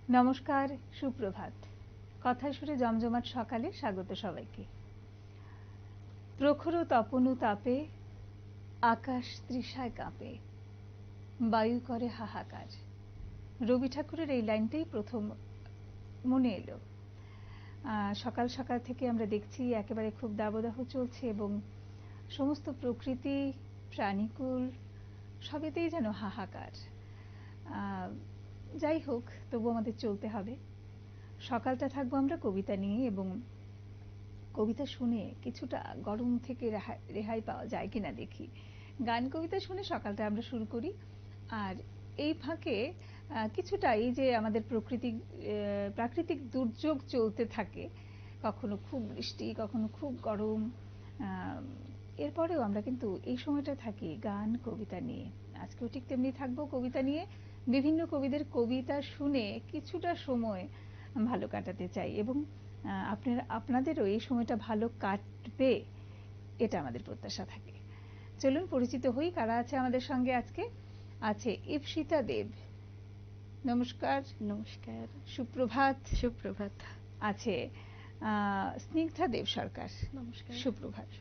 নমস্কার, সুপ্রভাত। কথায় সুরে জমজমাট সকালে স্বাগত সবাইকে। প্রখর তপন তাপে আকাশ তৃষায় কাঁপে, বায়ু করে হাহাকার। রবি ঠাকুরের এই লাইনটাই প্রথম মনে এলো। সকাল সকাল থেকে আমরা দেখছি একেবারে খুব দাবদাহ চলছে এবং সমস্ত প্রকৃতি, প্রাণীকুল সবেতেই যেন হাহাকার। যাই হোক, তবু আমাদের চলতে হবে। সকালটা থাকবো আমরা কবিতা নিয়ে এবং কবিতা শুনে কিছুটা গরম থেকে রেহাই পাওয়া যায় কিনা দেখি। গান কবিতা শুনে সকালটা আমরা শুরু করি। আর এই ফাঁকে কিছুটা এই যে আমাদের প্রাকৃতিক দুর্যোগ চলতে থাকে, কখনো খুব বৃষ্টি, কখনো খুব গরম, এরপরেও আমরা কিন্তু এই সময়টা থাকি গান কবিতা নিয়ে। আজকেও ঠিক তেমনি থাকবো কবিতা নিয়ে। বিভিন্ন কবিদের কবিতা শুনে কিছুটা সময় ভালো কাটাতে চাই এবং আপনাদেরও এই সময়টা ভালো কাটবে, এটা আমাদের প্রত্যাশা থাকে। চলুন পরিচিত হই কারা আছে আমাদের সঙ্গে আজকে। আছে ইপ্সিতা দেব, নমস্কার। নমস্কার। সুপ্রভাত। সুপ্রভাত। আছে স্নিগ্ধা দেব সরকার, নমস্কার। সুপ্রভাত।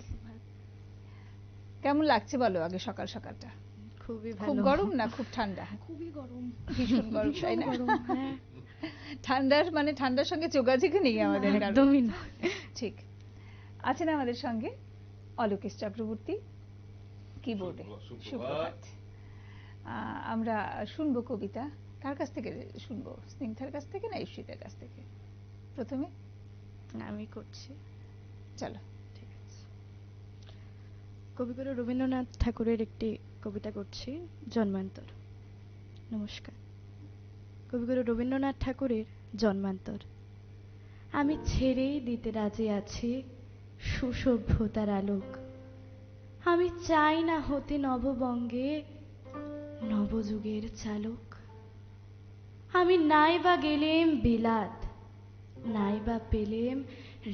কেমন লাগছে বলো আগে সকাল সকালটা? খুবই ভালো। খুব গরম না খুব ঠান্ডা? খুবই গরম, ভীষণ গরম, তাই না? ঠান্ডার সঙ্গে যোগাযোগ নেই আমাদের, একদমই না। ঠিক আছেন আমাদের সঙ্গে অলোকেশ চক্রবর্তী কিবোর্ডে। সুপ্রভাত। আমরা শুনবো কবিতা। কার কাছ থেকে শুনবো? স্নিগ্ধার কাছ থেকে না ইপ্সিতার কাছ থেকে? প্রথমে আমি করছি। চলো, ঠিক আছে। কবিগুরু রবীন্দ্রনাথ ঠাকুরের একটি কবিতা করছি, জন্মান্তর। নমস্কার। কবিগুরু রবীন্দ্রনাথ ঠাকুরের জন্মান্তর। আমি ছেড়েই দিতে রাজি আছি সুসভ্যতার আলোক। আমি চাই না হতে নববঙ্গে নবযুগের চালক। আমি নাইবা গেলেম বিলাত, নাইবা পেলেম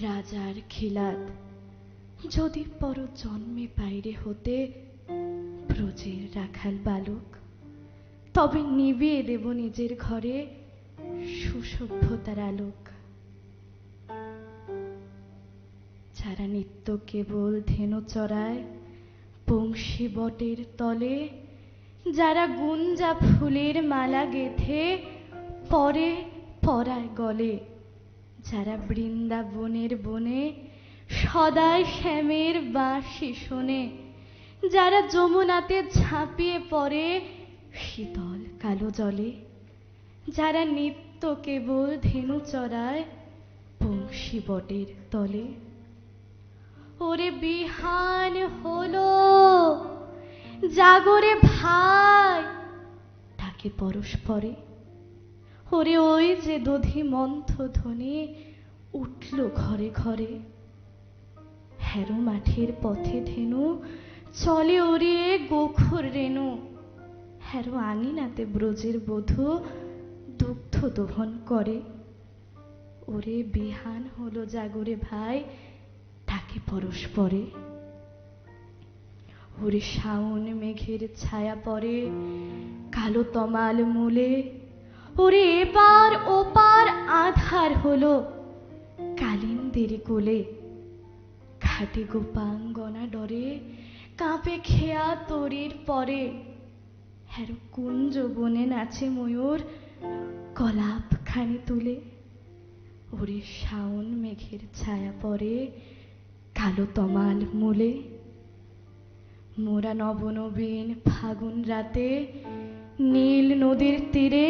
রাজার খিলাত, যদি পর জন্মে বাইরে হতে ব্রজের রাখাল বালক, তবে নিভিয়ে দেব নিজের ঘরে সুসভ্যতার আলোক। যারা নিত্য কেবল ধেনু চড়ায় বংশী বটের তলে, যারা গুঞ্জা ফুলের মালা গেথে পরে পরায় গলে, যারা বৃন্দাবনের বনে সদাই শ্যামের বাঁশি শোনে, যারা যমুনাতে ঝাঁপিয়ে পড়ে শীতল কালো জলে, যারা নিত্য কেবল ধেনু চড়ায় বংশী বটের তলে। ওরে বিহান হলো জাগরে ভাই, তাকে পরস্পরে। ওরে ওই যে দধি মন্থ ধ্বনি উঠল ঘরে ঘরে। হেরো মাঠের পথে ধেনু চলে ওরে গোখর রেণু, হেরো আঙিনাতে ব্রজের বধূ দুগ্ধ দোহন করে। ওরে বিহান হলো জাগরে ভাই, তাকে পরস্পরে। ওরে শাওন মেঘের ছায়া পড়ে কালো তমাল মূলে, ওরে এপার ওপার আধার হলো কালিন্দের কোলে। ঘাটে গোপাঙ্গনা ডরে কাঁপে খেয়া তরির পরে, হেরো কুঞ্জ বনে নাচে ময়ূর কলাপ খানি তুলে। ওরে শাওন মেঘের ছায়া পড়ে কালো তমাল মূলে। মোরা নবনবীন ফাগুন রাতে নীল নদীর তীরে,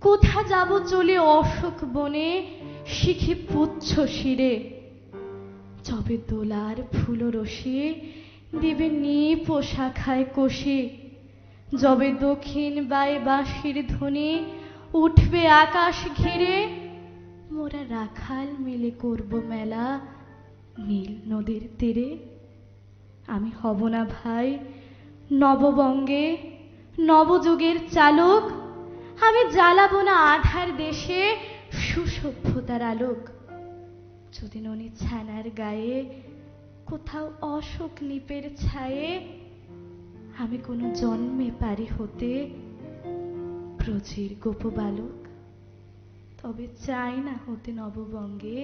কোথা যাব চলে অশোক বনে শিখি পুচ্ছ শিরে। যবে দোলার ফুল রসে দিবে নিপ শাখায় কষে, যবে দক্ষিণ বাই বাঁশির ধ্বনি উঠবে আকাশ ঘিরে, মোরা রাখাল মিলে করব মেলা নীল নদীর তীরে। আমি হব না ভাই নববঙ্গে নবযুগের চালক, আমি জ্বালাবো না আধার দেশে সুসভ্যতার আলোক। যদি ননি ছানার গায়ে কোথাও অশোক নিপের ছায়ে, আমি কোনো জন্মে পারি হতে ব্রজের গোপ বালক। তবে চাই না হতে নববঙ্গে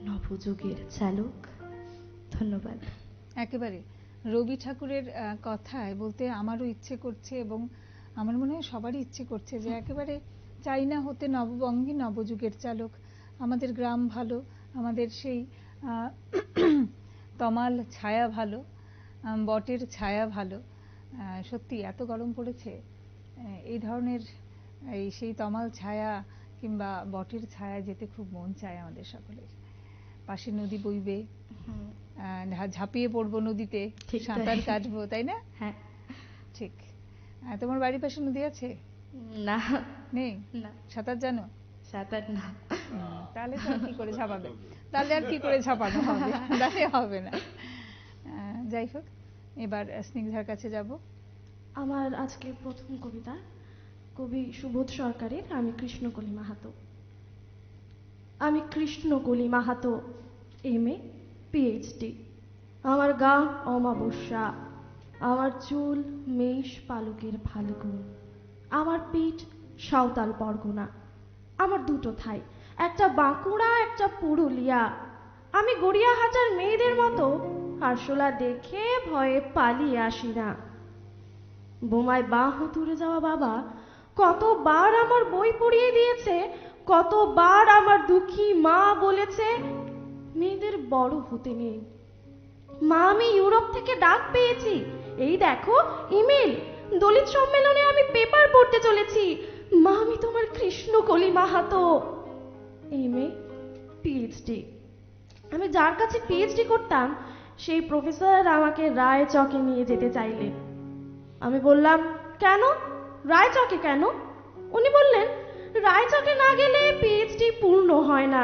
নবযুগের চালক। ধন্যবাদ। একেবারে রবি ঠাকুরের কথায় বলতে আমারও ইচ্ছে করছে, এবং আমার মনে হয় সবারই ইচ্ছে করছে যে একেবারে চাই না হতে নববঙ্গে নবযুগের চালক। আমাদের গ্রাম ভালো, আমাদের সেই তমাল ছায়া ভালো, বটের ছায়া ভালো। সত্যি এত গরম পড়েছে, এই ধরনের সেই তমাল ছায়া কিংবা বটের ছায়া যেতে খুব মন চায় আমাদের সকলের। পাশে নদী বইবে, ঝাঁপিয়ে পড়বো নদীতে, সাঁতার কাটবো, তাই না? হ্যাঁ ঠিক। তোমার বাড়ির পাশে নদী আছে? না, নেই? না, সাঁতার জানো? সাঁতার না। তাহলে তো আর কি করে ঝাঁপাবে, তাহলে আর কি করে ঝাঁপানো হবে, তাহলে হবে না। যাই হোক, এবার স্নিগ্ধার কাছে যাব। আমার আজকে প্রথম কবিতা কবি সুবোধ সরকারের আমি কৃষ্ণকলি মাহাতো। আমি কৃষ্ণকলি মাহাতো, MA PhD। আমার গা অমাবস্যা, আমার চুল মেষ পালকের ফাল্গুন, আমার পিঠ সাঁওতাল পরগনা, আমার দুটো থাই, একটা বাঁকুড়া একটা পুরুলিয়া। আমি গড়িয়াহাটার মেয়েদের মতো আরশোলা দেখে ভয়ে পালিয়ে আসি না। বোমায় বাঁ হাতুড়ে যাওয়া বাবা কতবার আমার বই পড়িয়ে দিয়েছে, কতবার আমার দুঃখী মা বলেছে মেয়েদের বড় হতে নেই। মা, আমি ইউরোপ থেকে ডাক পেয়েছি, এই দেখো ইমেল, দলিত সম্মেলনে আমি পেপার পড়তে চলেছি। মা, আমি তোমার কৃষ্ণকলি মাহাতো, MA PhD। আমি যার কাছে PhD করতাম সেই প্রফেসর আমাকে রায়চকে নিয়ে যেতে চাইলেন। আমি বললাম, কেন রায়চকে কেন? উনি বললেন, রায়চকে না গেলে PhD পূর্ণ হয় না।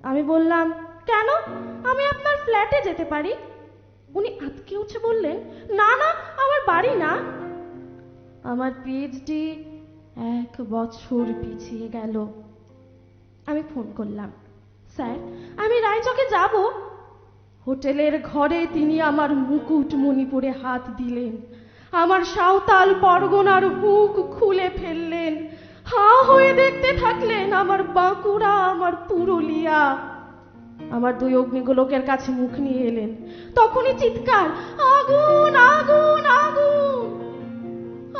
আমি বললাম, কেন? আমি আপনার ফ্ল্যাটে যেতে পারি। উনি আঁতকে উঠে বললেন, না না, আমার বাড়ি না। আমার PhD 1 বছর পিছিয়ে গেল। আমি ফোন করলাম, স্যার আমি রায়চকে যাব। হোটেলের ঘরে তিনি আমার মুকুট মণিপুরে হাত দিলেন, আমার সাঁওতাল পরগনার হুক খুলে ফেললেন, হাঁ হয়ে দেখতে থাকলেন আমার বাঁকুড়া আমার পুরুলিয়া। আমার 2 অগ্নিগোলকের কাছে মুখ নিয়ে এলেন, তখনই চিৎকার, আগুন আগুন আগুন।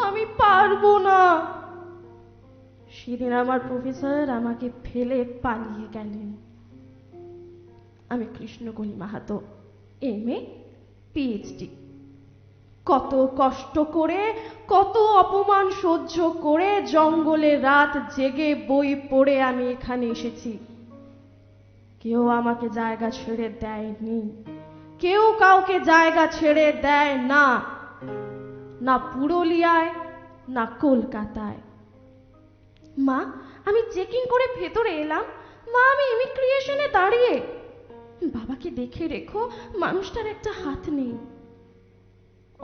আমি পারবো না। সেদিন আমার প্রফেসর আমাকে ফেলে পালিয়ে গেলেন। আমি কৃষ্ণকলি মাহাতো, MA PhD। কত কষ্ট করে, কত অপমান সহ্য করে জঙ্গলে রাত জেগে বই পড়ে আমি এখানে এসেছি। কেউ আমাকে জায়গা ছেড়ে দেয়নি, কেউ কাউকে জায়গা ছেড়ে দেয় না, না পুরুলিয়ায় না কলকাতায়। মা, আমি চেকিং করে ভেতরে এলাম। মা, আমি ইমিগ্রেশনে দাঁড়িয়ে। বাবাকে দেখে রেখো, মানুষটার একটা হাত নেই।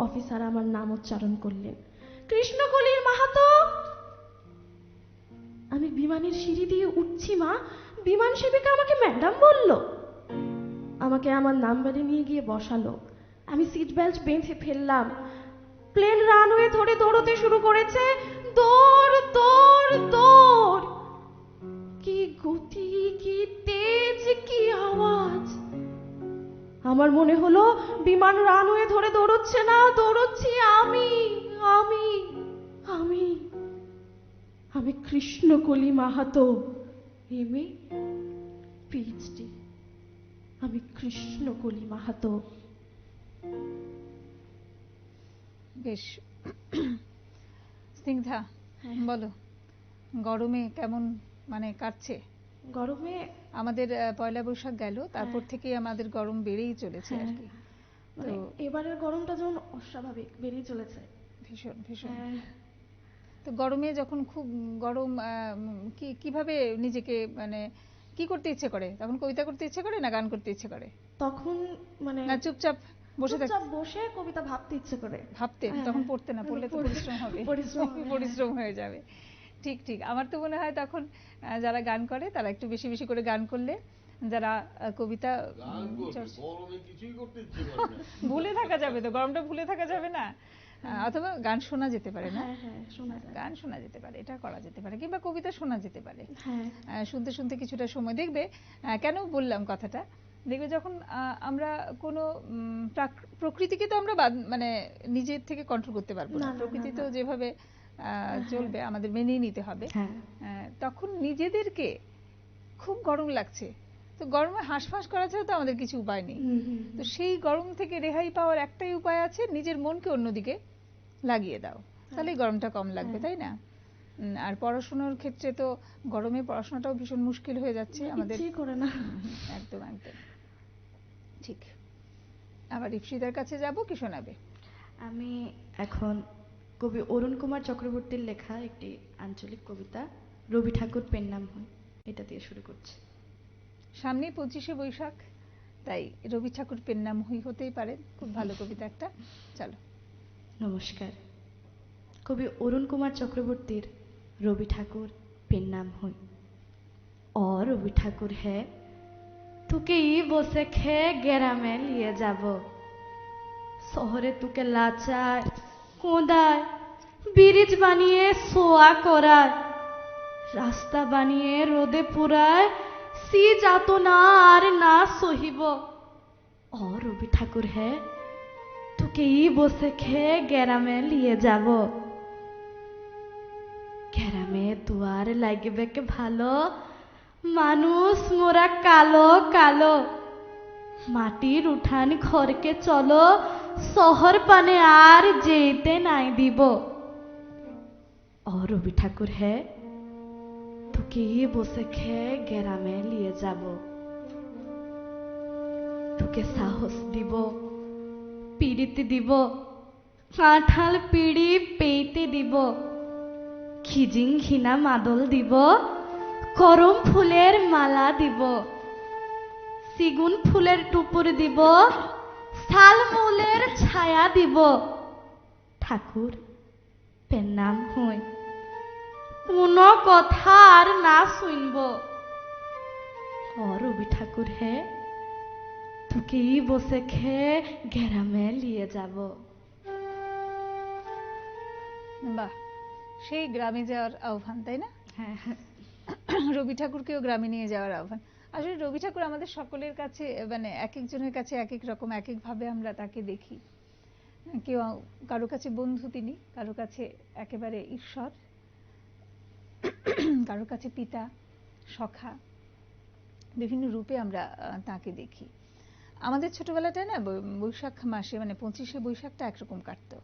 অফিসার আমার নাম উচ্চারণ করলেন, কৃষ্ণকলির মাহাতো। আমি বিমানের সিঁড়ি দিয়ে উঠছি মা, বিমান সেবিকা আমাকে ম্যাডাম বলল, আমাকে আমার নাম্বারে নিয়ে গিয়ে বসালো। আমি সিট বেল্ট বেঁধে ফেললাম। প্লেন রানওয়ে ধরে দৌড়তে শুরু করেছে। দৌড় দৌড় দৌড়, কি গতি, কি তেজ, কি আওয়াজ। আমার মনে হলো বিমান রানওয়ে ধরে দৌড়চ্ছে না, দৌড়চ্ছি আমি আমি আমি আমি কৃষ্ণকলি মাহাতো, MA PhD। আমি কৃষ্ণকলি মাহাতো। বেশ। স্নিগ্ধা, বলো, গরমে কেমন মানে কাটছে? গরমে আমাদের পয়লা বৈশাখ গেল, তারপর থেকেই আমাদের গরম বেড়েই চলেছে আর কি। মানে এবারের গরমটা যেমন অস্বাভাবিক বেড়েই চলেছে, ভীষণ ভীষণ। তো গরমে যখন খুব গরম, কিভাবে নিজেকে মানে কি করতে ইচ্ছে করে? তখন কবিতা করতে ইচ্ছে করে না গান করতে ইচ্ছে করে? তখন মানে না চুপচাপ বসে থাকতে? চুপচাপ বসে কবিতা ভাবতে ইচ্ছে করে। ভাবতে? তখন পড়তে না, পড়লে তো পরিশ্রম হবে, পরিশ্রম হয়ে যাবে। ঠিক ঠিক। আমার তো মনে হয় তখন যারা গান করে তারা একটু বেশি বেশি করে গান করলে, যারা কবিতা ভুলে থাকা যাবে তো, গরমটা ভুলে থাকা যাবে না। অথবা গান শোনা যেতে পারে না? হ্যাঁ হ্যাঁ শোনা যায়। গান শোনা যেতে পারে, এটা করা যেতে পারে, কিংবা কবিতা শোনা যেতে পারে। হ্যাঁ শুনতে শুনতে কিছুটা সময় দেখবে। কেন বললাম কথাটা, দেখবে যখন আমরা কোনো প্রকৃতিকে তো আমরা মানে নিজের থেকে কন্ট্রোল করতে পারবো না, না, না, প্রকৃতি না, তো না। যেভাবে চলবে আমাদের মেনেই নিতে হবে। হ্যাঁ তখন নিজেদেরকে খুব গরম লাগছে, তো গরমে হাঁসফাঁস করা ছাড়া তো আমাদের কিছু উপায় নেই। হুম, হুম, তো হুম। সেই গরম থেকে রেহাই পাওয়ার একটাই উপায় আছে, নিজের মনকে অন্যদিকে লাগিয়ে দাও, তাহলেই গরমটা কম লাগবে, হ্যাঁ। তাই না? আর পড়াশোনার ক্ষেত্রে তো গরমে পড়াশোনাটাও ভীষণ মুশকিল হয়ে যাচ্ছে আমাদের। ইচ্ছেই করে না। একদম একদম ঠিক। আবার ইপসিতার কাছে যাব, কি শোনাবে? আমি এখন কবি অরুণ কুমার চক্রবর্তীর লেখা একটি আঞ্চলিক কবিতা রবি ঠাকুর পেন নাম হয়, এটা দিয়ে শুরু করছি। সামনেই 25শে বৈশাখ, তাই রবি ঠাকুর পেন নাম হতেই পারে, খুব ভালো কবিতা একটা। চলো। নমস্কার। কবি অরুণ কুমার চক্রবর্তীর রবি ঠাকুর পেন নাম হই। ও রবি ঠাকুর হে তোকে ই বসে খেয়ে গ্রামে নিয়ে যাব, শহরে তোকে লাচায় কোদায় ব্রিজ বানিয়ে শোয়া করায়, রাস্তা বানিয়ে রোদে পুরায়, সি যাত না আর না সহিব। ও রবি ঠাকুর হে তোকে ই বসে খেয়ে গ্রামে নিয়ে যাব, গ্রামে দুয়ার লাগবে কে ভালো, মানুষ মোরা কালো কালো, মাটির উঠান ঘরকে চলো, শহর পানে আর যেতে নাই দিব। ও রবি ঠাকুর হে তোকে বসে খেয়ে গ্রামে নিয়ে যাব, তোকে সাহস দিব, পিড়িতে দিব, কাঁঠাল পিড়ি পেইতে দিব, খিজিং ঘিনা মাদল দিব, করম ফুলের মালা দিব, সিগুন ফুলের টুপুর দিব, শালমূলের ছায়া দিব। ঠাকুর পেন নাম হই কোনো কথা আর না শুনব। ও রবি ঠাকুর হে তোকে বসে খেয়ে গ্রামে নিয়ে যাব। বাহ, সেই গ্রামে যাওয়ার আহ্বান, তাই না? হ্যাঁ রবি ঠাকুরকেও গ্রামে নিয়ে যাওয়ার আহ্বান। আসলে রবি ঠাকুর আমাদের সকলের কাছে, মানে এক একজনের কাছে এক এক রকম, এক এক ভাবে আমরা তাকে দেখি। কেউ, কারো কাছে বন্ধু তিনি, কারো কাছে একেবারে ঈশ্বর, কারো কাছে পিতা, সখা, বিভিন্ন রূপে আমরা তাকে দেখি। আমাদের ছোটবেলাটায় না বৈশাখ মাসে, মানে 25শে বৈশাখটা একরকম কাটতো।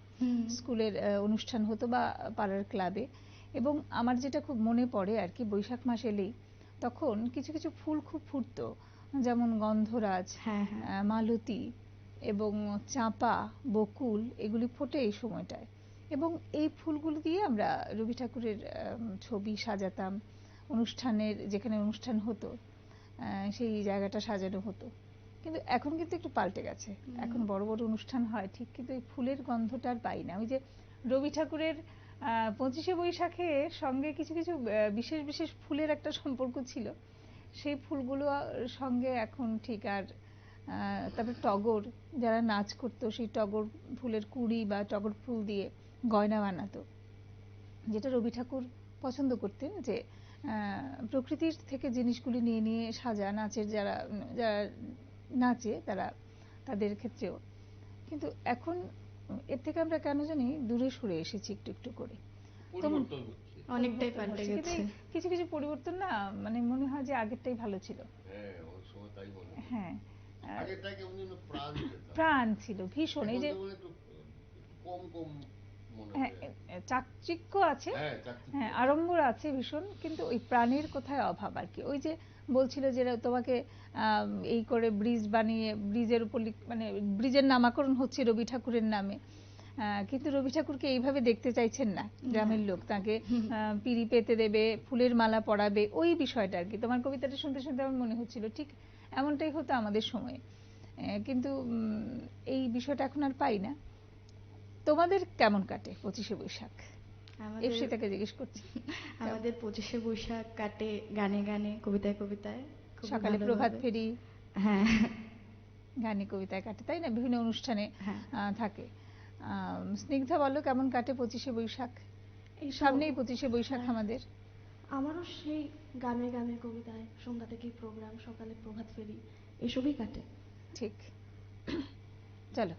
স্কুলের অনুষ্ঠান হতো বা পাড়ার ক্লাবে, এবং আমার যেটা খুব মনে পড়ে আর কি, বৈশাখ মাস এলেই তখন কিছু কিছু ফুল খুব ফুটতো, যেমন গন্ধরাজ, হ্যাঁ হ্যাঁ মালতী এবং চাঁপা, বকুল, এগুলি ফোটে এই সময়টায়। এবং এই ফুলগুলো দিয়ে আমরা রবি ঠাকুরের ছবি সাজাতাম, অনুষ্ঠানের যেখানে অনুষ্ঠান হতো সেই জায়গাটা সাজানো হতো। কিন্তু এখন কিন্তু একটু পাল্টে গেছে, এখন বড় বড় অনুষ্ঠান হয় ঠিক, কিন্তু এই ফুলের গন্ধটা আর পাই না। ওই যে রবি ঠাকুরের 25শে বৈশাখের সঙ্গে কিছু কিছু বিশেষ বিশেষ ফুলের একটা সম্পর্ক ছিল, সেই ফুলগুলো সঙ্গে এখন ঠিক আর। তারপরে টগর, যারা নাচ করতো সেই টগর ফুলের কুড়ি বা টগর ফুল দিয়ে গয়না বানাতো, যেটা রবি ঠাকুর পছন্দ করতেন, যে প্রকৃতির থেকে জিনিসগুলি নিয়ে নিয়ে সাজা, নাচের যারা যারা নাচে তারা, তাদের ক্ষেত্রেও। কিন্তু এখন এর থেকে আমরা কেন জানি দূরে সরে এসেছি একটু একটু করে। অনেকটাই পাল্টে কিন্তু গেছে। এই কিছু কিছু পরিবর্তন না, মানে মনে হয় যে আগেরটাই ভালো ছিল। হ্যাঁ, প্রাণ ছিল ভীষণ। এই যে হ্যাঁ, চাকচিক্য আছে, হ্যাঁ, আড়ম্বর আছে ভীষণ, কিন্তু ওই প্রাণের কোথায় অভাব আর কি। ওই যে বলছিল যে তোমাকে এই করে ব্রিজ বানিয়ে, ব্রিজের উপর মানে ব্রিজের নামকরণ হচ্ছে রবি ঠাকুরের নামে, কিন্তু রবি ঠাকুরকে এইভাবে দেখতে চাইছেন না গ্রামের লোক, তাকে পিঁড়ি পেতে দেবে, ফুলের মালা পরাবে, ওই বিষয়টা আর কি। তোমার কবিতাটা শুনতে শুনতে আমার মনে হচ্ছিল ঠিক এমনটাই হতো আমাদের সময়ে, কিন্তু এই বিষয়টা এখন আর পাই না। তোমাদের কেমন কাটে 25শে বৈশাখ? ইপসিতাকে জিজ্ঞেস করছি। আমাদের 25শে বৈশাখ কাটে গানে গানে, কবিতায় কবিতায়, সকালে প্রভাত ফেরি, হ্যাঁ গানে কবিতায় কাটে, তাই না? বিভিন্ন অনুষ্ঠানে থাকে। স্নিগ্ধা বলো, কেমন কাটে 25শে বৈশাখ? এই তো, সামনেই 25শে বৈশাখ হ্যাঁ, আমাদের। আমারও সেই গানে গানে কবিতায় সন্ধ্যা থেকেই প্রোগ্রাম, সকালে প্রভাত ফেরি, এসবই কাটে। ঠিক। চলো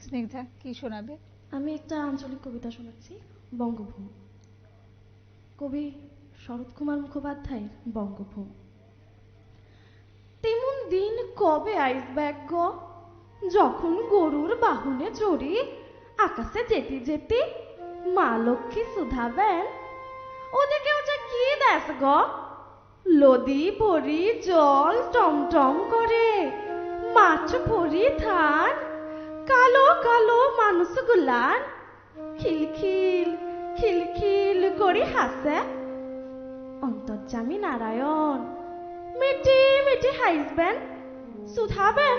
স্নিগ্ধা, কি শোনাবে? আমি একটা আঞ্চলিক কবিতা শোনাচ্ছি, বঙ্গভূম। কবি শরৎ কুমার মুখোপাধ্যায়ের বঙ্গভূম। তেমন দিন কবে আসবে গো, যখন গরুর বাহনে চড়ি আকাশে যেতে যেতে মা লক্ষ্মী শুধাবেন, ওদিকে ওটা কি দেশ গো, লদি ভরি জল টমটম করে, মাছ ভরি ধান, কালো কালো মানুষগুলান খিলখিল খিলখিল করে হাসে। অন্তর্যামী নারায়ণ মিটি মিটি হাসবেন, শুধাবেন,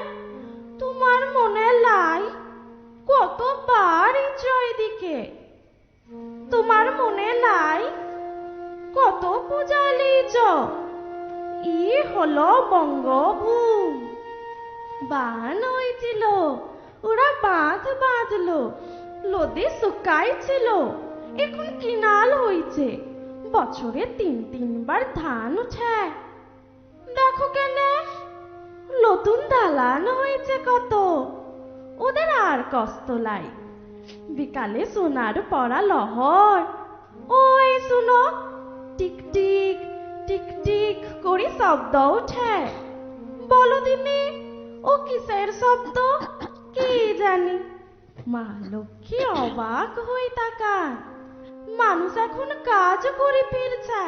তোমার মনে লাই কতবার এদিকে, তোমার মনে লাই কত পূজালিছ, ই হলো বঙ্গভূম। বান হয়েছিল, ওরা বাঁধ বাঁধলো, লদি শুকাইছিল, এখন কিনাল হয়েছে, বছরে 3-3বার ধান উঠে। দেখো কেনে নতুন দালান হয়েছে কত, ওদের আর কষ্ট লাই। বিকালে সোনার পরা লহর, ওই শুনো টিক টিক টিক টিক করে শব্দ উঠে। বলো দিনি ও কিসের শব্দ, কি জানি। মা লক্ষ্মী অবাক হয়ে তাকান, মানুষ এখন কাজ করে ফিরছে,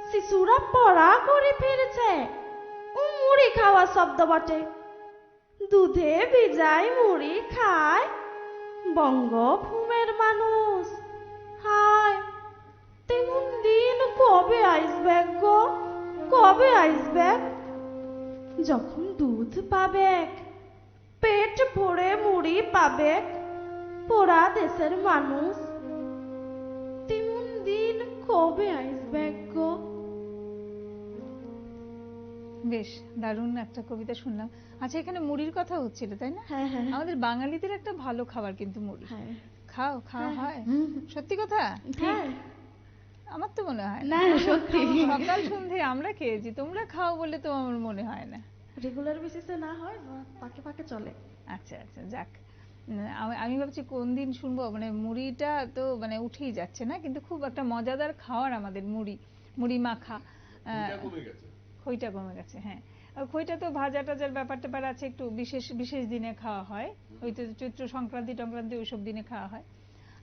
শিশুরা পড়া করে ফিরছে, ও মুড়ি খাওয়া শব্দ বটে। দুধে ভিজাই মুড়ি খায় বঙ্গভূমের মানুষ। হায়, তেমন দিন কবে আসবে গো, কবে আসবে, যখন দুধ পাবে, পেট ভরে মুড়ি পাবে পোড়া দেশের মানুষ। তেমন দিন কবে আসবে গো। বেশ দারুণ একটা কবিতা শুনলাম। আচ্ছা, এখানে মুড়ির কথা হচ্ছিল তাই না? হ্যাঁ হ্যাঁ আমাদের বাঙালিদের একটা ভালো খাবার কিন্তু মুড়ি। হ্যাঁ খাও, খাওয়া হ্যাঁ, হয়? সত্যি কথা? হ্যাঁ, আমার তো মনে হয় না সত্যি সকাল সন্ধে আমরা খেয়েছি, তোমরা খাও বলে তো আমার মনে হয় না। রেগুলার বেসিসে না হয়, পাকে পাকে চলে। আচ্ছা আচ্ছা, যাক। আমি ভাবছি কোন দিন শুনবো, মানে মুড়িটা তো মানে উঠেই যাচ্ছে না, কিন্তু খুব একটা মজাদার খাওয়ার আমাদের মুড়ি, মুড়ি মাখা। খইটা কমে গেছে, হ্যাঁ। আর খইটা তো ভাজা টাজার ব্যাপার ট্যাপার আছে, একটু বিশেষ বিশেষ দিনে খাওয়া হয়, ওই তো চৈত্র সংক্রান্তি টংক্রান্তি ওইসব দিনে খাওয়া হয়।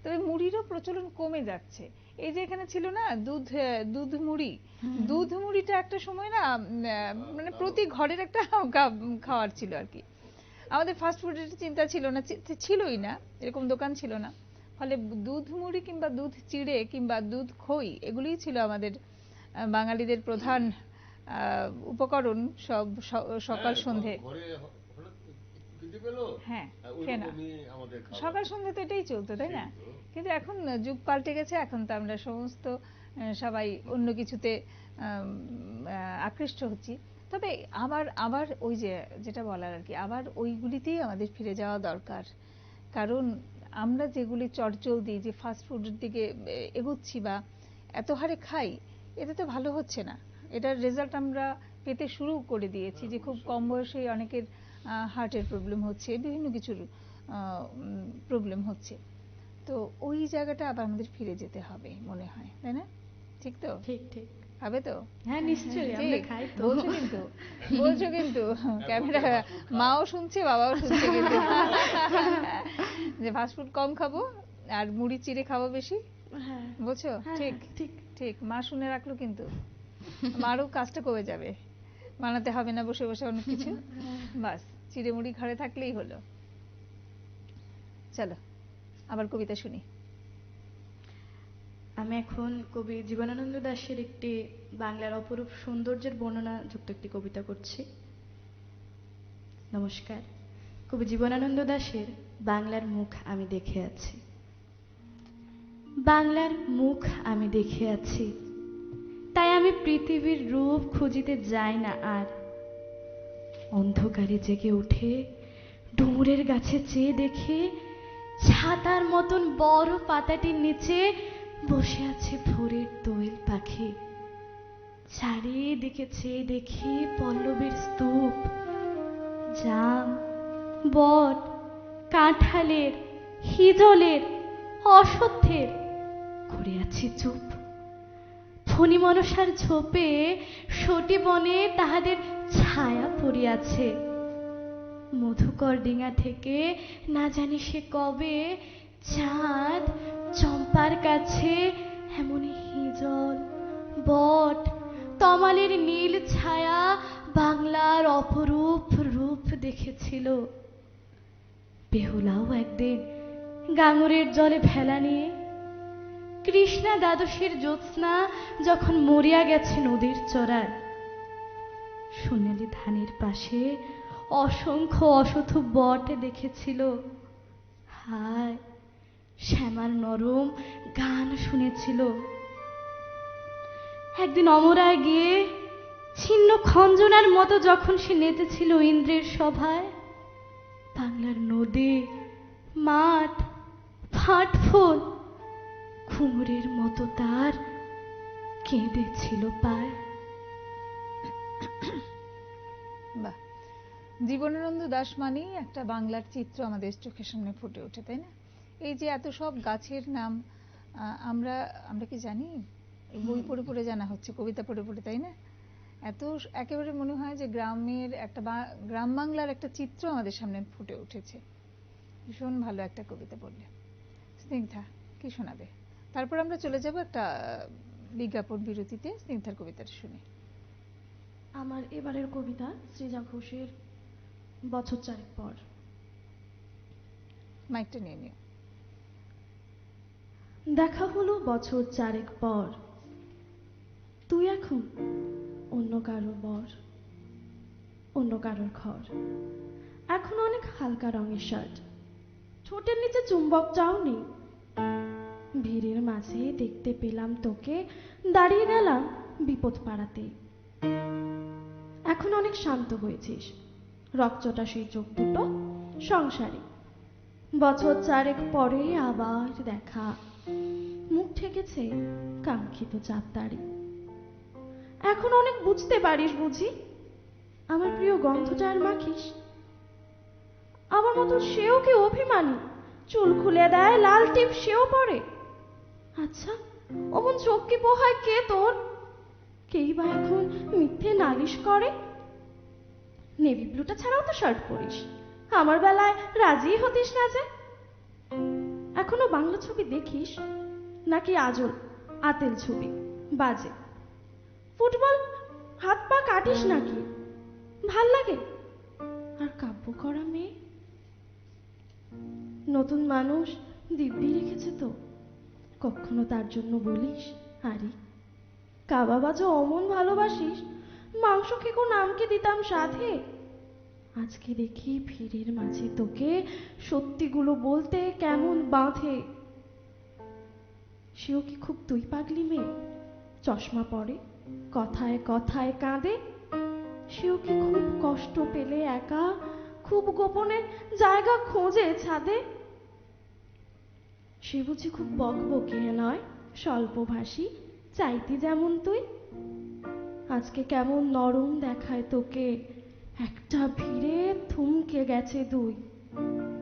তবে মুড়িরও প্রচলন কমে যাচ্ছে। এই যে এখানে ছিল না দুধ মুড়ি, দুধ মুড়িটা একটা সময় না মানে প্রতি ঘরের একটা খাওয়ার ছিল আর কি। আমাদের ফাস্ট ফুডের চিন্তা ছিল না, ছিলই না, এরকম দোকান ছিল না। ফলে দুধ মুড়ি কিংবা দুধ চিড়ে কিংবা দুধ খই এগুলিই ছিল আমাদের বাঙালিদের প্রধান উপকরণ সব সকাল সন্ধে। হ্যাঁ, খেয়ে না, সকাল সন্ধে তো এটাই চলতো তাই না? কিন্তু এখন যুগ পাল্টে গেছে, এখন তো আমরা সমস্ত সবাই অন্য কিছুতে আকৃষ্ট হচ্ছি। তবে আবার আবার ওই যে যেটা বলার আর কি, আবার ওইগুলিতেই আমাদের ফিরে যাওয়া দরকার। কারণ আমরা যেগুলি চটজলদি যে ফাস্ট ফুডের দিকে এগোচ্ছি বা এত হারে খাই, এতে তো ভালো হচ্ছে না। এটার রেজাল্ট আমরা পেতে শুরু করে দিয়েছি যে খুব কম বয়সে অনেকের হার্টের প্রবলেম হচ্ছে, বিভিন্ন কিছুর প্রবলেম হচ্ছে। তো ওই জায়গাটা আবার আমাদের ফিরে যেতে হবে মনে হয়, তাই না? ঠিক তো? ঠিক ঠিক হবে তো? হ্যাঁ নিশ্চয়ই, আমরা খাই তো। বলছো কিন্তু, বলছো কিন্তু, ক্যামেরা মাও শুনছে বাবাও শুনছে কিন্তু, যে ফাস্টফুড কম খাবো আর মুড়ি চিড়ে খাবো বেশি, হ্যাঁ বলছো? হ্যাঁ, ঠিক ঠিক ঠিক, মা শুনে রাখলো কিন্তু, মারও কাজটা কমে যাবে, বানাতে হবে না বসে বসে অনেক কিছু, বাস চিড়ে মুড়ি ঘরে থাকলেই হলো। চলো আবার কবিতা শুনি। আমি এখন কবি জীবনানন্দ দাশের একটি বাংলার অপরূপ সৌন্দর্যের বর্ণনা যুক্ত একটি কবিতা করছি। নমস্কার। কবি জীবনানন্দ দাশের বাংলার মুখ আমি দেখে আছি। বাংলার মুখ আমি দেখে আছি, তাই আমি পৃথিবীর রূপ খুঁজিতে যাই না আর। অন্ধকারে জেগে উঠে ডুমুরের গাছে চেয়ে দেখে ছাতার মতন বড় পাতাটির নিচে বসে আছে ভোরের দোয়েল পাখি। চারিদিকে চেয়ে দেখি পল্লবের স্তূপ, জাম, বট, কাঁঠালের, হিজলের, অশ্বত্থের। করে আছি চুপ। ফণি মনসার ঝোপে সটি বনে তাহাদের ছায়া পড়িয়াছে। মধুকর ডিঙা থেকে না জানি সে কবে চাঁদ চম্পার কাছে এমনি হিজল, বট, তমালের নীল ছায়া বাংলার অপরূপ রূপ দেখেছিল। বেহুলাও একদিন গাঙুরের জলে ভেলা নিয়ে, কৃষ্ণা দ্বাদশীর জ্যোৎস্না যখন মরিয়া গেছে নদীর চড়ায়, সোনালি ধানের পাশে অসংখ্য অশথ বট দেখেছিল। হায়, শ্যামার নরম গান শুনেছিল। একদিন অমরায় গিয়ে ছিন্ন খঞ্জনার মতো যখন সে নেচেছিল ইন্দ্রের সভায়, বাংলার নদী, মাঠ, ফাট ফুল ঘুঙুরের মতো তার কেঁদেছিল পায়। বাহ, জীবনানন্দ দাশ মানেই একটা বাংলার চিত্র আমাদের চোখের সামনে ফুটে ওঠে, তাই না? এই যে এত সব গাছের নাম আমরা আমরা কি জানি? বই পড়ে পড়ে জানা হচ্ছে, কবিতা পড়ে পড়ে, তাই না? এত একেবারে মনে হয় যে গ্রামের একটা গ্রাম বাংলার একটা চিত্র আমাদের সামনে ফুটে উঠেছে। ভীষণ ভালো একটা কবিতা পড়লে। স্নিগ্ধা কি শোনাবে? তারপর আমরা চলে যাব একটা বিজ্ঞাপন বিরতিতে, স্নিগ্ধার কবিতাটা শুনি। আমার এবারের কবিতা সৃজা ঘোষের বছর চারেক পর। মাইকটা নিয়ে নিও। দেখা হলো বছর চারেক পর, তুই এখন অন্য কারোর বর, অন্য কারোর ঘর। এখন অনেক হালকা রঙের শার্ট, ঠোঁটের নিচে চুম্বকটাও নেই। ভিড়ের মাঝে দেখতে পেলাম তোকে, দাঁড়িয়ে গেলাম বিপদ পাড়াতে। এখন অনেক শান্ত হয়েছিস, রকচটা সেই চোখ দুটো সংসারে। বছর চারেক পরে আবার দেখা, মুখ ঠেকেছে কাঙ্ক্ষিত চাঁদতারি। এখন অনেক বুঝতে পারিস বুঝি, আমার প্রিয় গন্ধটা আর মাখিস। আমার মতো সেও কি অভিমানী, চুল খুলে দেয়, লাল টিপ সেও পরে। আচ্ছা, অমন চোখ কি পোহায় কে তোর? কেই বা এখন মিথ্যে নালিশ করে। নেভি ব্লুটা ছাড়াও তো শার্ট পরিস, আমার বেলায় রাজি হতিস না যে। এখনো বাংলা ছবি দেখিস নাকি আজল আতেল ছবি বাজে? ফুটবল হাত পা কাটিস নাকি? ভাল লাগে আর কাব্য করা মেয়ে? নতুন মানুষ দিব্যি রেখেছে তো, কখনো তার জন্য বলিস আরে কাবাবাজো অমন ভালোবাসিস, মাংস খেকো নামকে দিতাম সাথে। আজকে দেখি ভিড়ের মাঝে তোকে সত্যিগুলো বলতে কেমন বাঁধে। সেও কি খুব তুই পাগলি মেয়ে, চশমা পরে, কথায় কথায় কাঁদে? সেও কি খুব কষ্ট পেলে একা, খুব গোপনে জায়গা খোঁজে ছাদে? সে বুঝি খুব বকবকে নয়, স্বল্পভাষী, চাইতি যেমন তুই। আজকে কেমন নরম দেখায় তোকে, একটা ভিড়ে থমকে গেছে দুই।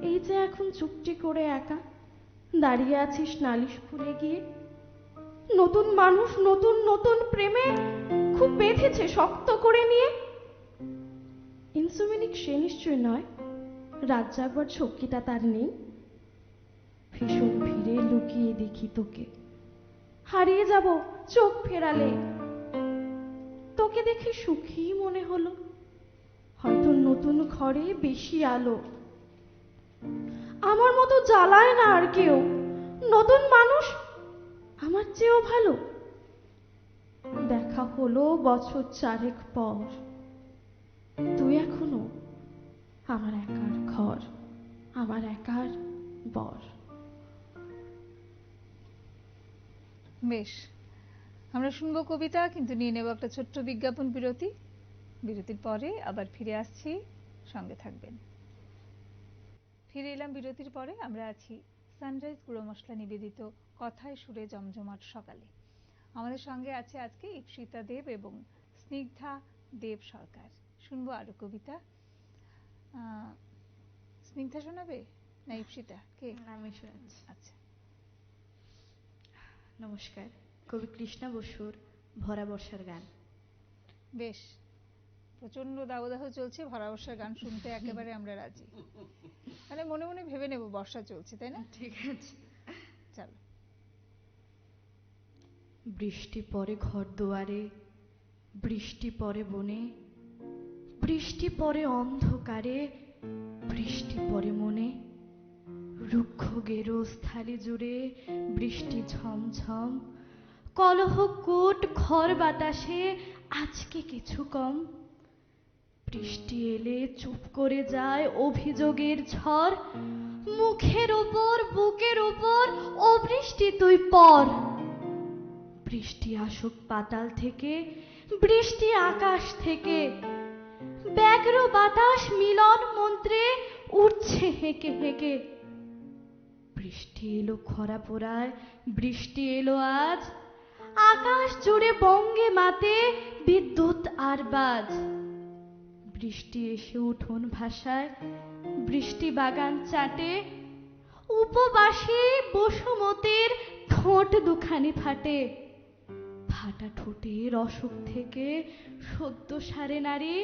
এই যে এখন চুপটি করে একা দাঁড়িয়ে আছিস নালিশ ভুলে গিয়ে। নতুন মানুষ নতুন নতুন প্রেমে খুব বেঁধেছে শক্ত করে নিয়ে। ইনসুমিনিক সে নিশ্চয় নয়, রাত জাগবার শক্তিটা তার নেই। ভীষণ ভিড়ে লুকিয়ে দেখি তোকে, হারিয়ে যাব চোখ ফেরালে। তোকে দেখে সুখী মনে হলো, হয়তো নতুন ঘরে বেশি আলো। আমার মতো জ্বালায় না আর কেউ, নতুন মানুষ আমার চেয়েও ভালো। দেখা হলো বছর চারেক পর, তুই এখনো আমার একার ঘর, আমার একার বর। বেশ, আমরা শুনবো কবিতা, কিন্তু নিয়ে নেব একটা ছোট্ট বিজ্ঞাপন বিরতি। বিরতির পরে আবার ফিরে আসছি, সঙ্গে থাকবেন। ফিরে এলাম বিরতির পরে। আমরা আছি সানরাইজ গুঁড়ো মশলা নিবেদিত কথায় সুরে জমজমাট সকালে। আমাদের সঙ্গে আছে আজকে ইপ্সিতা দেব এবং স্নিগ্ধা দেব সরকার। শুনবো আরো কবিতা। স্নিগ্ধা শোনাবে না ইপ্সিতা? কে? আমি শোনাচ্ছি। আচ্ছা, নমস্কার। কবি কৃষ্ণা বসুর ভরা বর্ষার গান। বেশ, প্রচন্ড দাবদাহ চলছে, ভরা বর্ষার গান শুনতে একেবারে আমরা রাজি। মানে মনে মনে ভেবে নেব বর্ষা চলছে, তাই না? ঠিক আছে, চলো। বৃষ্টি পড়ে ঘর দুয়ারে, বৃষ্টি পড়ে বনে, বৃষ্টি পড়ে অন্ধকারে, বৃষ্টি পড়ে মনে, রুক্ষ গেরো স্থালি জুড়ে বৃষ্টি ঝমঝম, কলহ কোট খড় বাতাসে আজকে কিছু কম। বৃষ্টি এলে চুপ করে যায় অভিযোগের ঝড়, মুখের ওপর বুকের ওপর ও বৃষ্টি তুই পর। বৃষ্টি আসুক পাতাল থেকে, বৃষ্টি আকাশ থেকে, ব্যগ্র বাতাস মিলন মন্ত্রে উঠছে হেঁকে হেঁকে। বৃষ্টি এলো খরা পোড়ায়, বৃষ্টি এলো আজ, আকাশ জুড়ে বঙ্গে মাতে বিদ্যুৎ আর বাজ। বৃষ্টি এসে উঠোন ভাষায়, বৃষ্টি বাগান চাটে, উপবাসী বসুমতির ঠোঁট দুখানি ফাটে। ফাটা ঠোঁটের অসুখ থেকে সদ্য সারে নারী,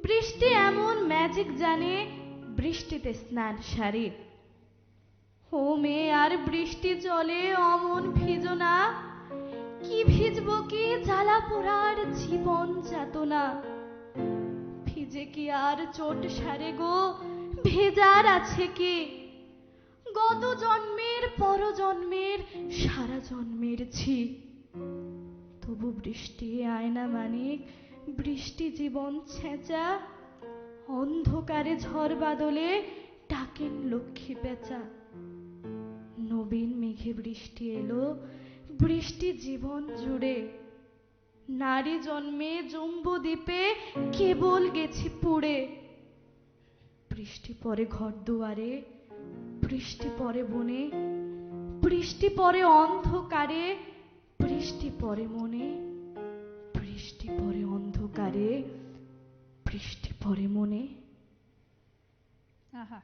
বৃষ্টি এমন ম্যাজিক জানে, বৃষ্টিতে স্নান সারি। ও মেয়ে আর বৃষ্টি চলে অমন ভিজো না, কি ভিজবো কি জ্বালা পোড়ার জীবন যাতনা। ভিজে কি আর চোট সারে গো, ভেজার আছে কি, গত জন্মের পর জন্মের সারা জন্মের ছি। তবু বৃষ্টি আয়না মানিক, বৃষ্টি জীবন ছেঁচা, অন্ধকারে ঝড় বাদলে ডাকেন লক্ষ্মী পেঁচা। নবীন মেঘে বৃষ্টি এলো, বৃষ্টি জীবন জুড়ে, নারী জন্মে জম্বুদ্বীপে কেবল গেছি পুড়ে। বৃষ্টি পড়ে ঘর দুয়ারে, বৃষ্টি পড়ে বনে, বৃষ্টি পড়ে অন্ধকারে, বৃষ্টি পড়ে মনে, বৃষ্টি পড়ে অন্ধকারে, বৃষ্টি পড়ে মনে। আহা,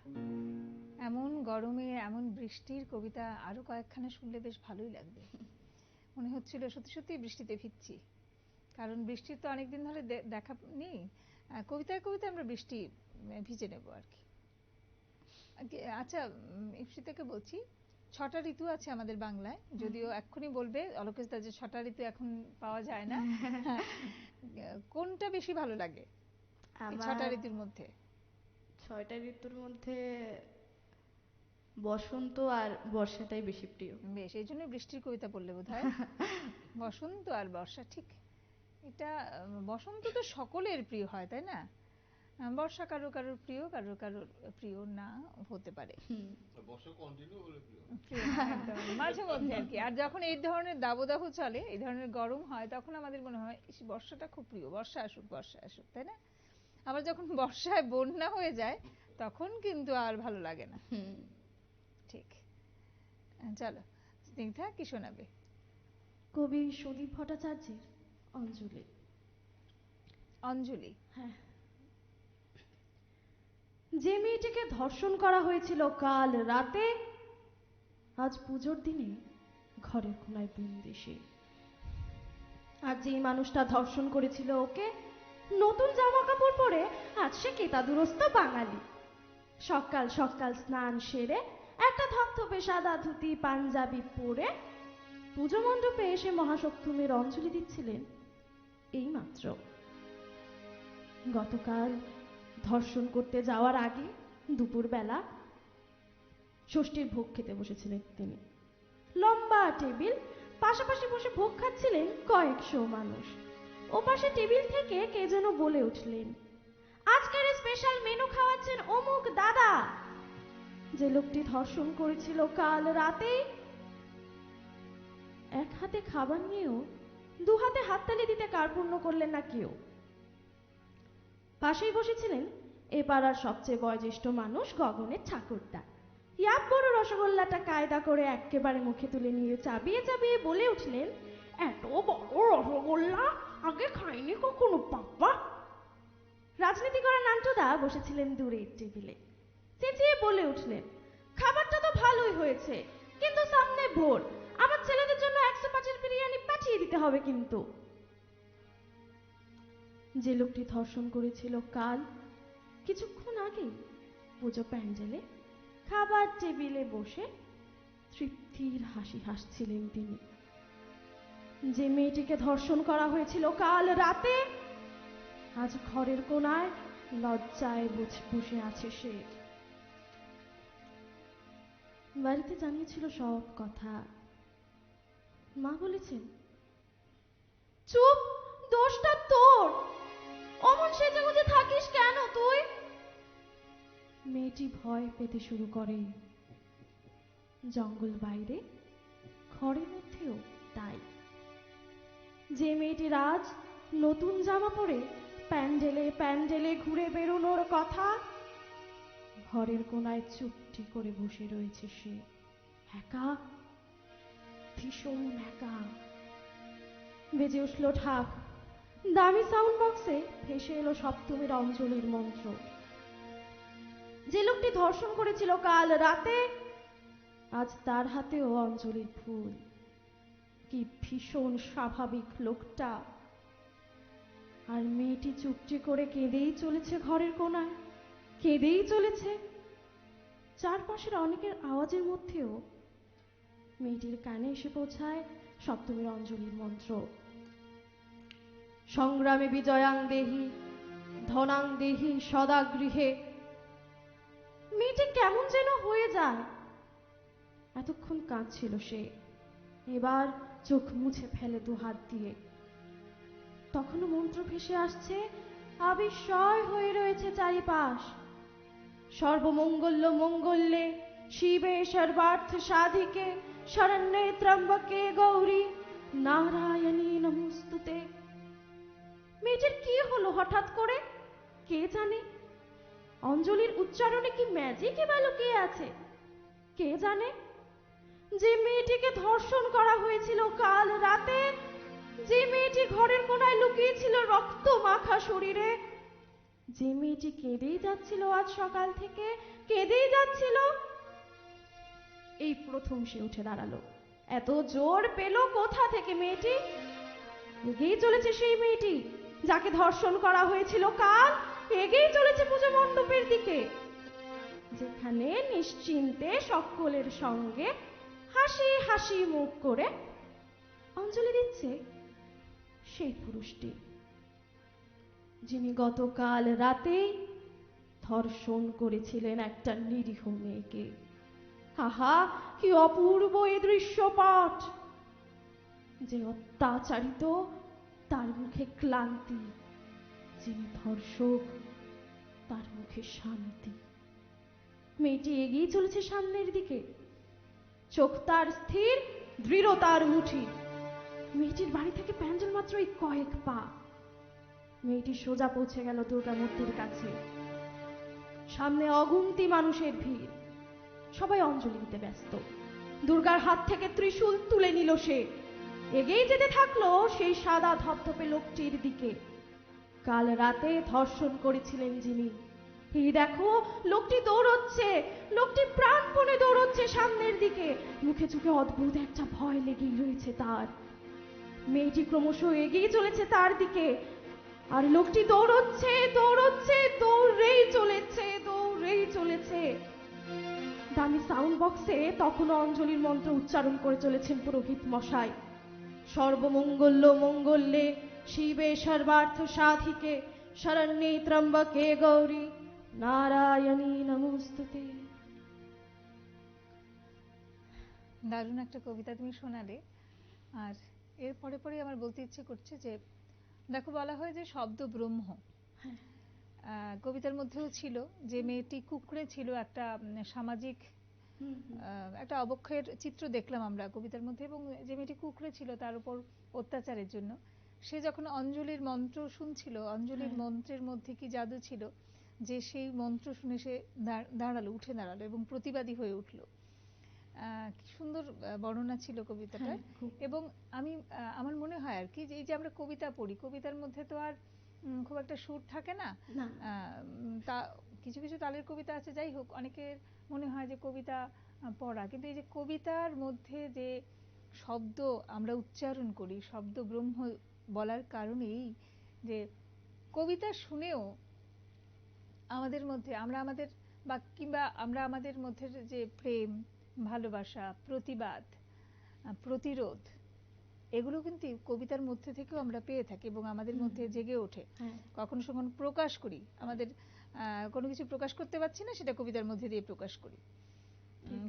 এমন গরমে এমন বৃষ্টির কবিতা আরো কয়েকখানা শুনলে বেশ ভালোই লাগবে। মনে হচ্ছিল সত্যি সত্যি বৃষ্টিতে ভিজছি, কারণ বৃষ্টির তো অনেকদিন ধরে দেখা নেই। কবিতায় কবিতায় আমরা বৃষ্টি ভিজে নেব আর কি। আচ্ছা, ইপ্সিতাকে বলছি, 6টা ঋতু আছে আমাদের বাংলায়, যদিও এক্ষুনি বলবে অলোকেশ দা যে 6টা ঋতু এখন পাওয়া যায় না। কোনটা বেশি ভালো লাগে এই 6টা ঋতুর মধ্যে? 6টা ঋতুর মধ্যে বসন্ত আর বর্ষাটাই বেশি প্রিয়। বেশ, এই জন্য বৃষ্টির কবিতা পড়লে বোধহয়। বসন্ত আর বর্ষা, ঠিক। এটা বসন্ত তো সকলের প্রিয় হয়, তাই না? বর্ষা কারো কারোর প্রিয়, কারোর কারোর প্রিয় না হতে পারে। মাঝে মধ্যে আর কি। আর যখন এই ধরনের দাবদাহ চলে, এই ধরনের গরম হয়, তখন আমাদের মনে হয় বর্ষাটা খুব প্রিয়, বর্ষা আসুক বর্ষা আসুক, তাই না? আবার যখন বর্ষায় বন্যা হয়ে যায় তখন কিন্তু আর ভালো লাগে না। ঠিক। চলো, স্নিগ্ধা কি শোনাবে? কবি সুদীপ ভট্টাচার্যের অঞ্জলি। অঞ্জলি। হ্যাঁ। যে মেয়েটিকে ধর্ষণ করা হয়েছিল কাল রাতে, আজ পুজোর দিনে ঘরের কোনায় বিন্দিসে। আর যেই মানুষটা ধর্ষণ করেছিল ওকে, নতুন জামা কাপড় পরে আজ সে কেতাদুরস্ত বাঙালি। সকাল সকাল স্নান সেরে একটা ধপধপে সাদা ধুতি পাঞ্জাবি পরে পুজো মণ্ডপে এসে মহাসপ্তমীর অঞ্জলি দিচ্ছিলেন এইমাত্র। গতকাল ধর্ষণ করতে যাওয়ার আগে দুপুরবেলা ষষ্ঠীর ভোগ খেতে বসেছিলেন তিনি। লম্বা টেবিল, পাশাপাশি বসে ভোগ খাচ্ছিলেন কয়েকশো মানুষ। ওপাশে টেবিল থেকে কে যেন বলে উঠলেন, আজকের স্পেশাল মেনু খাওয়াচ্ছেন অমুক দাদা, যে লোকটি ধর্ষণ করেছিল কাল রাতে। এক হাতে খাবার নিয়েও দু হাতে হাততালি দিতে কার্পণ্য করলেন না কেউ। পাশেই বসেছিলেন এ পাড়ার সবচেয়ে বয়োজ্যেষ্ঠ মানুষ গগনের ঠাকুরদা ইয়াপ বড় রসগোল্লাটা কায়দা করে একেবারে মুখে তুলে নিয়ে চাবিয়ে চাবিয়ে বলে উঠলেন, এত বড় রসগোল্লা আগে খাইনি কখনো বাবা। রাজনীতি করা নান্টুদা বসেছিলেন দূরের টেবিলে, চেঁচিয়ে বলে উঠলেন, খাবারটা তো ভালোই হয়েছে, কিন্তু সামনে ভোর, আমার ছেলেদের জন্য 100 পাটির বিরিয়ানি পাঠিয়ে দিতে হবে কিন্তু। যে লোকটি ধর্ষণ করেছিল কাল কিছুক্ষণ আগেই পুজো প্যান্ডেলে খাবার টেবিলে বসে তৃপ্তির হাসি হাসছিলেন তিনি। যে মেয়েটিকে ধর্ষণ করা হয়েছিল কাল রাতে আজ ঘরের কোনায় লজ্জায় বসে আছে সে। বাড়িতে জানিয়েছিল সব কথা। মা বলেছেন, চুপ, দোষটা তোর, অমন সেজে গুজে থাকিস কেন তুই? মেয়েটি ভয় পেতে শুরু করে। জঙ্গল বাইরে, ঘরের মধ্যেও তাই। যে মেয়েটির আজ নতুন জামা পরে প্যান্ডেলে প্যান্ডেলে ঘুরে বেরোনোর কথা, ঘরের কোনায় চুপটি করে বসে রয়েছে সে, একা, ভীষণ একা। বেজে উঠল ঢাক, দামি সাউন্ড বক্সে ভেসে এলো সপ্তমীর অঞ্জলির মন্ত্র। যে লোকটি ধর্ষণ করেছিল কাল রাতে আজ তার হাতেও অঞ্জলির ফুল। কি ভীষণ স্বাভাবিক লোকটা। আর মেয়েটি চুপটি করে কেঁদেই চলেছে ঘরের কোনায়, কেঁদেই চলেছে। চারপাশের অনেকের আওয়াজের মধ্যেও মেয়েটির কানে এসে পৌঁছায় সপ্তমীর অঞ্জলির মন্ত্র। সংগ্রামে বিজয়াং দেহি, ধনাং দেহি সদা গৃহে। মেয়েটি কেমন যেন হয়ে যায়। এতক্ষণ কাঁদছিল সে, এবার চোখ মুছে ফেলে দুহাত দিয়ে। তখনও মন্ত্র ভেসে আসছে, আবিস্ময় হয়ে রয়েছে চারিপাশ। সর্বমঙ্গল্য মঙ্গল্যে শিবে সর্বার্থ সাধিকে শরণ্যে ত্র্যম্বকে গৌরী নারায়ণী নমস্তুতে। মেয়েটির কি হলো হঠাৎ করে কে জানে? অঞ্জলির উচ্চারণে কি ম্যাজিক বা লুকিয়ে আছে কে জানে? যে মেয়েটিকে ধর্ষণ করা হয়েছিল কাল রাতে, যে মেয়েটি ঘরের কোনায় লুকিয়েছিল রক্ত মাখা শরীরে, যে মেয়েটি কেঁদেই যাচ্ছিল আজ সকাল থেকে, কেঁদেই যাচ্ছিল, এই প্রথম সে উঠে দাঁড়ালো। এত জোর পেল কোথা থেকে মেয়েটি? এগিয়ে চলেছে সেই মেয়েটি যাকে ধর্ষণ করা হয়েছিল কাল, এগিয়ে চলেছে পুজো মণ্ডপের দিকে, যেখানে নিশ্চিন্তে সকলের সঙ্গে হাসি হাসি মুখ করে অঞ্জলি দিচ্ছে সেই পুরুষটি যিনি গতকাল রাতে ধর্ষণ করেছিলেন একটা নিরীহ মেয়েকে। আহা, কি অপূর্ব এ দৃশ্যপট! যে অত্যাচারিত তার মুখে ক্লান্তি, যিনি ধর্ষক তার মুখে শান্তি। মেয়েটি এগিয়ে চলেছে সামনের দিকে, চোখ তার স্থির, দৃঢ়তার মুঠি। মেয়েটির বাড়ি থেকে প্যান্ডেল মাত্র এই কয়েক পা। মেয়েটি সোজা পৌঁছে গেল দুর্গা মূর্তির কাছে। সামনে অগুন্তি মানুষের ভিড়, সবাই অঞ্জলি দিতে ব্যস্ত। দুর্গার হাত থেকে ত্রিশূল তুলে নিল সে, এগিয়ে যেতে থাকলো সেই সাদা ধপধপে লোকটির দিকে, কাল রাতে ধর্ষণ করেছিলেন যিনি। এই দেখো, লোকটি দৌড়চ্ছে, লোকটি প্রাণপণে দৌড়চ্ছে সামনের দিকে, মুখে চোখে অদ্ভুত একটা ভয় লেগেই রয়েছে তার। মেয়েটি ক্রমশ এগিয়ে চলেছে তার দিকে, আর লোকটি দৌড়চ্ছে দৌড়চ্ছে, দৌড়েই চলেছে, দৌড়েই চলেছে। দামি সাউন্ড বক্সে তখনও অঞ্জলির মন্ত্র উচ্চারণ করে চলেছেন পুরোহিত মশাই। সর্বমঙ্গল্য মঙ্গল্যে শিবে সর্বার্থ সাধিকে শরণ্যে ত্র্যম্বকে গৌরী নারায়ণী নমস্তুতে। দারুণ একটা কবিতা তুমি শোনালে। আর এর পরে পরে আমার বলতে ইচ্ছে করছে যে দেখো, বলা হয় যে শব্দ ব্রহ্ম। কবিতার মধ্যেও ছিল যে মেয়েটি কুঁকড়ে ছিল একটা সামাজিক একটা অবক্ষয়ের চিত্র দেখলাম আমরা কবিতার মধ্যে, এবং যে মেয়েটি কুঁকড়ে ছিল তার উপর অত্যাচারের জন্য সে যখন অঞ্জলির মন্ত্র শুনছিল, অঞ্জলির মন্ত্রের মধ্যে কি জাদু ছিল, যে সেই মন্ত্র শুনে সে দাঁড়ালো, উঠে দাঁড়ালো এবং প্রতিবাদী হয়ে উঠলো। কি সুন্দর বর্ণনা ছিল কবিতাটা। হ্যাঁ, খুব। এবং আমি আমার মনে হয় আর কি যে এই যে আমরা কবিতা পড়ি, কবিতার মধ্যে তো আর খুব একটা সুর থাকে না। না। তা কিছু কিছু তালের কবিতা আছে, যাই হোক, অনেকের মনে হয় যে কবিতা পড়া, কিন্তু এই যে কবিতার মধ্যে যে শব্দ আমরা উচ্চারণ করি, শব্দ ব্রহ্ম বলার কারণে এই যে কবিতা শুনেও আমাদের মধ্যে আমরা আমাদের বা কিংবা আমরা আমাদের মধ্যে যে প্রেম, ভালোবাসা, প্রতিবাদ, প্রতিরোধ, এগুলো কিন্তু কবিতার মধ্যে থেকেও আমরা পেয়ে থাকি এবং আমাদের মধ্যে জেগে ওঠে। হ্যাঁ। কখনো কখনো প্রকাশ করি, আমাদের কোনো কিছু প্রকাশ করতে পারছি না, সেটা কবিতার মধ্যে দিয়ে প্রকাশ করি।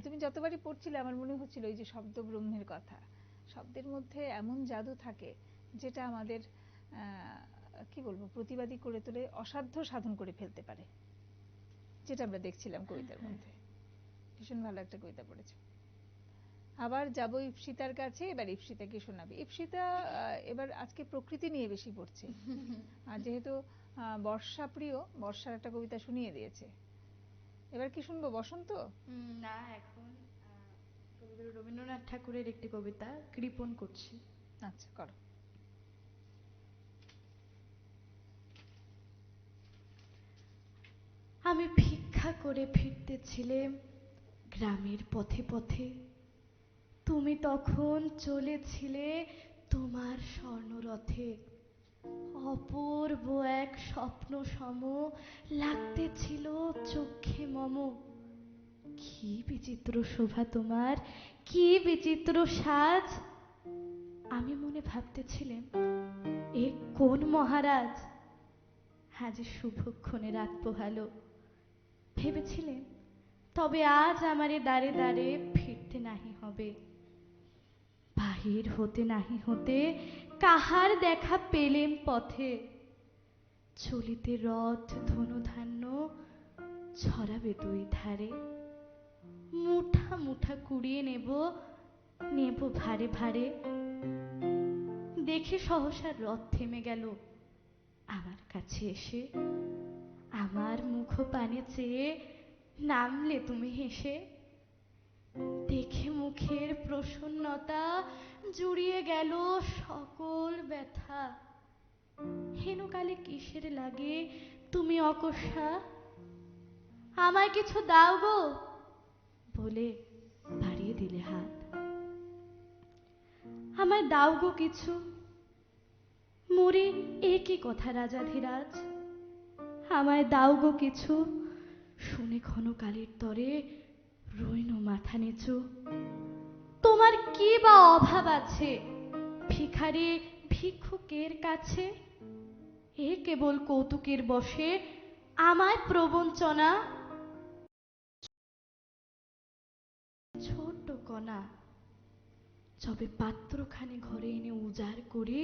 তুমি যতবারই পড়ছিলে আমার মনে হচ্ছিল এই যে শব্দ ব্রহ্মের কথা, শব্দের মধ্যে এমন জাদু থাকে যেটা আমাদের কি বলবো, প্রতিবাদী করে তোলে, অসাধ্য সাধন করে ফেলতে পারে, যেটা আমরা দেখছিলাম কবিতার মধ্যে। ভীষণ ভালো একটা কবিতা পড়েছে। আবার যাবো ইপ্সিতার কাছে, এবার ইপ্সিতাকে শোনাবে। ইপ্সিতা এবার আজকে প্রকৃতি নিয়ে বেশি পড়ছে, আর যেহেতু বর্ষা প্রিয়, বর্ষার একটা কবিতা শুনিয়ে দিয়েছে। এবার কি শুনবো, বসন্ত? না, এখন কবিগুরু রবীন্দ্রনাথ ঠাকুরের একটি কবিতা কৃপণ করছি। আচ্ছা, করো। আমি ভিক্ষা করে ফিরতেছিলাম গ্রামের পথে পথে, তুমি তখন চলেছিলে তোমার স্বর্ণরথে। অপূর্ব এক স্বপ্ন সম লাগতেছিল চোখে মম। কি বিচিত্র শোভা তোমার, কি বিচিত্র সাজ। আমি মনে ভাবতেছিলাম, এ কোন মহারাজ? আজ শুভক্ষণে রাত পোহালো। ভেবেছিলেন তবে আজ আমারে দাঁড়ে দাঁড়ে ফিরতে নাহি হবে। বাহির হতে নাহি হতে কাহার দেখা পেলেম পথে। চলিতে রথ ধনুধান্য ছড়াবে দুই ধারে। মুঠা মুঠা কুড়িয়ে নেব, নেব ভারে ভারে। দেখে সহসা রথ থেমে গেল আমার কাছে এসে। আমার মুখ পানে চেয়ে নামলে তুমি হেসে। দেখে মুখের প্রসন্নতা জুড়িয়ে গেল সকল ব্যথা। হেনকালে কিসের লাগে তুমি অকস্মা? আমায় কিছু দাও গো বলে বাড়িয়ে দিলে হাত। আমায় দাও গো কিছু। মরি এ কি কথা রাজাধিরাজ? আমায় দাও গো কিছু। শুনে ক্ষণকালের তরে রইনু মাথা নিচু। তোমার কি বা অভাব আছে ভিখারি ভিক্ষুকের কাছে? এ কেবল কৌতুকের বশে আমায় প্রবঞ্চনা। ছোট্ট কণা যবে পাত্রখানি ঘরে এনে উজাড় করে,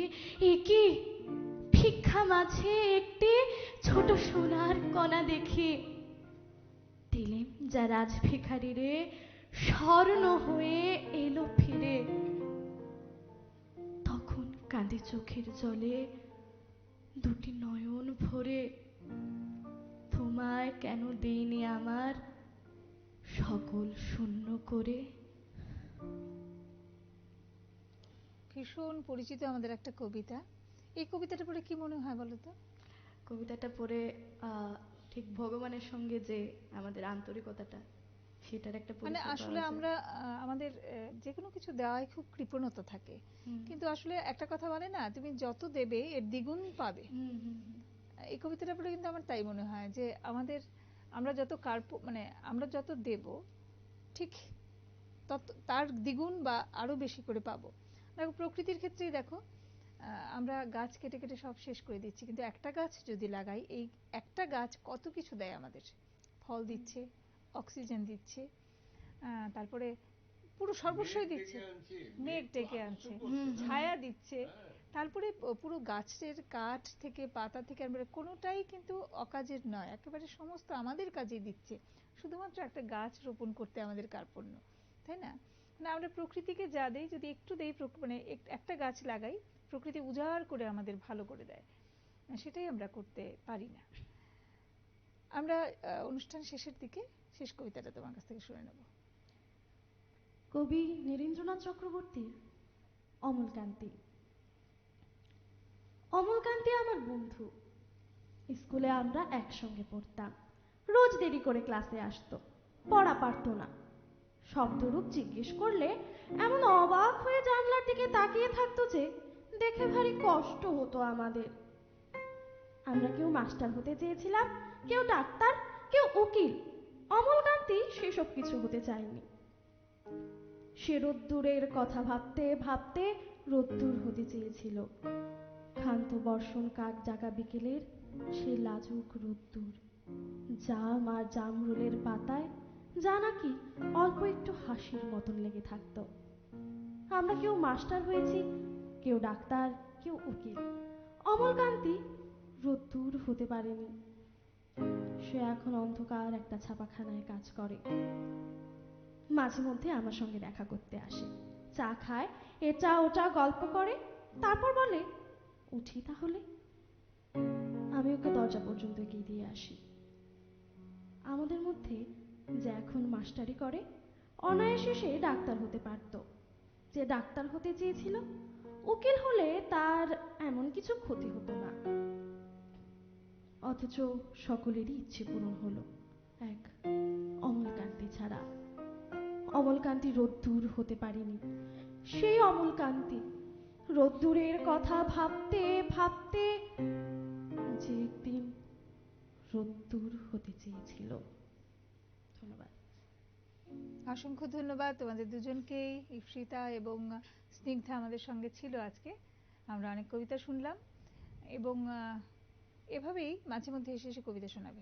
এ কি ভিক্ষা মাঝে একটি ছোট সোনার কণা দেখি। দিলেম যা রাজ ভিখারি রে, স্বর্ণ হয়ে এলো ফিরে। তখন কাঁদে চোখের জলে দুটি নয়ন ভরে। তোমায় কেন দেইনি আমার সকল শূন্য করে। ভীষণ পরিচিত আমাদের একটা কবিতা। এই কবিতাটা পড়ে কি মনে হয় বলো তো? কবিতাটা পড়ে ঠিক ভগবানের সঙ্গে যে আমাদের আন্তরিকতাটা, সেটার একটা মানে পরিচয় পাওয়া আসলে যায়। আমরা আমাদের যে কোনো কিছু দেওয়ায় খুব কৃপণতা থাকে, কিন্তু আসলে একটা কথা বলে না, তুমি যত দেবে এর দ্বিগুণ পাবে। এই কবিতাটা পড়ে কিন্তু আমার তাই মনে হয় যে আমাদের, আমরা যত মানে আমরা যত দেব ঠিক তত তার দ্বিগুণ বা আরো বেশি করে পাবো। দেখো প্রকৃতির ক্ষেত্রেই দেখো, আমরা গাছ কেটে কেটে সব শেষ করে দিচ্ছি, কিন্তু একটা গাছ যদি লাগাই, এই একটা গাছ কত কিছু দেয় আমাদের। ফল দিচ্ছে, অক্সিজেন দিচ্ছে, তারপরে পুরো সর্বস্বই দিচ্ছে, মেঘ ডেকে আনছে, ছায়া দিচ্ছে, তারপরে পুরো গাছের কাঠ থেকে পাতা থেকে আমরা কোনোটাই কিন্তু অকাজের নয়, একেবারে সমস্ত আমাদের কাজেই দিচ্ছে। শুধুমাত্র একটা গাছ রোপণ করতে আমাদের কার্পণ্য, তাই না? মানে আমরা প্রকৃতিকে যা দেই, যদি একটু দেই, মানে একটা গাছ লাগাই, প্রকৃতি উজাড় করে আমাদের ভালো করে দেয়, সেটাই আমরা করতে পারি না। আমরা অনুষ্ঠান শেষের দিকে শেষ কবিতাটা তোমার কাছ থেকে শুনে নেব। কবি নীরেন্দ্রনাথ চক্রবর্তীর অমলকান্তি। অমলকান্তি আমার বন্ধু। স্কুলে আমরা একসঙ্গে পড়তাম। রোজ দেরি করে ক্লাসে আসতো, পড়া পারতো না। শব্দরূপ জিজ্ঞেস করলে এমন অবাক হয়ে জানলার দিকে তাকিয়ে থাকতো যে দেখে ভারী কষ্ট হতো আমাদের। আমরা কেউ মাস্টার হতে চেয়েছিলাম, কেউ ডাক্তার, কেউ উকিল। অমলকান্তি সেসব কিছু হতে চায়নি। সে রোদ্দুরের কথা ভাবতে ভাবতে রোদ্দুর হতে চেয়েছিল। ক্ষান্ত বর্ষণ কাক জাগা বিকেলের সে লাজুক রোদ্দুর, জাম আর জামরুলের পাতায় যা নাকি অল্প একটু হাসির মতন লেগে থাকতো। আমরা কেউ মাস্টার হয়েছি, কেউ ডাক্তার, কেউ উকিল। অমলকান্তি রোদ্দুর হতে পারেনি। সে এখন অন্ধকার একটা ছাপাখানায় কাজ করে। মাঝে মধ্যে আমার সঙ্গে দেখা করতে আসে, চা খায়, এটা ওটা গল্প করে, তারপর বলে উঠি তাহলে। আমি ওকে দরজা পর্যন্ত এগিয়ে দিয়ে আসি। আমাদের মধ্যে যে এখন মাস্টারি করে, অনায়াসে সে ডাক্তার হতে পারত। যে ডাক্তার হতে চেয়েছিল, উকিল হলে তার এমন কিছু ক্ষতি হতো না। অথচ সকলেরই ইচ্ছে পূরণ হলো, এক অমলকান্তি ছাড়া। অমলকান্তি রোদ্দুর হতে পারেনি। সেই অমলকান্তি রোদ্দুরের কথা ভাবতে ভাবতে যে একদিন রোদ্দুর হতে চেয়েছিল। ধন্যবাদ। অসংখ্য ধন্যবাদ তোমাদের দুজনকেই। ইপ্সিতা এবং স্নিগ্ধা আমাদের সঙ্গে ছিল আজকে। আমরা অনেক কবিতা শুনলাম এবং এভাবেই মাঝে মধ্যে এসে এসে কবিতা শোনাবে।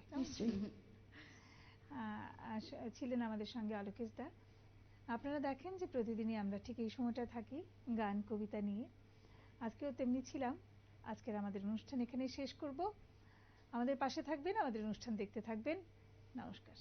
ছিলেন আমাদের সঙ্গে আলোকেশ দা। আপনারা দেখেন যে প্রতিদিনই আমরা ঠিক এই সময়টা থাকি গান কবিতা নিয়ে। আজকেও তেমনি ছিলাম। আজকের আমাদের অনুষ্ঠান এখানেই শেষ করব। আমাদের পাশে থাকবেন, আমাদের অনুষ্ঠান দেখতে থাকবেন। নমস্কার।